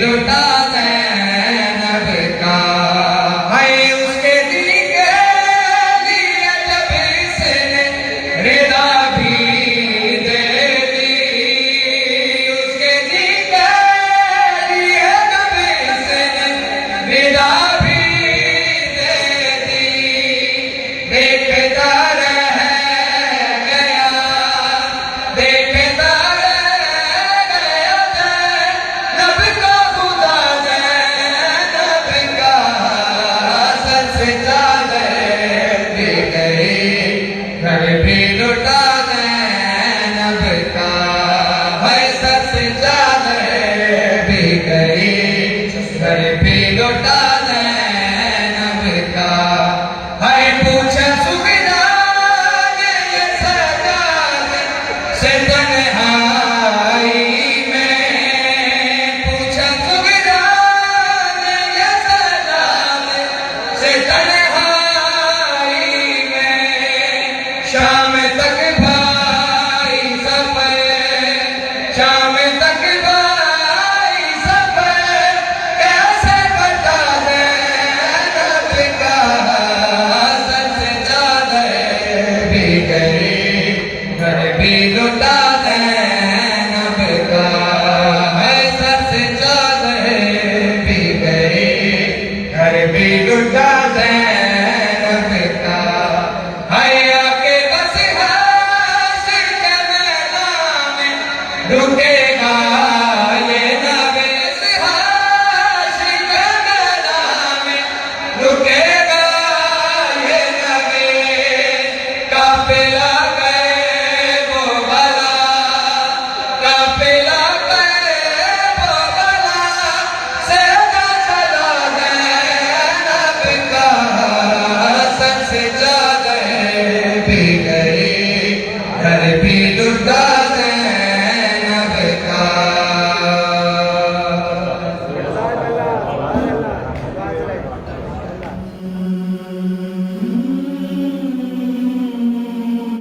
लुटा ज़ैनब का। है उसके दिल के लिए जब इसने रिदा भी दे दी, उसके दिल के लिए जब इसने रिदा भी दे दी। देखता रह गया, देखता रह गया ज़ैनब का खुदा, ज़ैनब का सर से चादर भी गई, घर भी लुटा ज़ैनब का। है सर से चादर भी गई, घर भी लुटा ज़ैनब का। है पूछा सुबेदार ये सजाद से तन्हाई में, पूछा सुबेदार ये सजाद से तन्हाई में। शाम तक भाई सफर, शाम तक भाई सफर, कैसे कटा ज़ैनब का। सर से चादर भी गई, घर भी लुटा ज़ैनब का। है सर से चादर भी गई, घर भी लुटा ज़ैनब का। है आके बस हाशिर के मैदान में रुके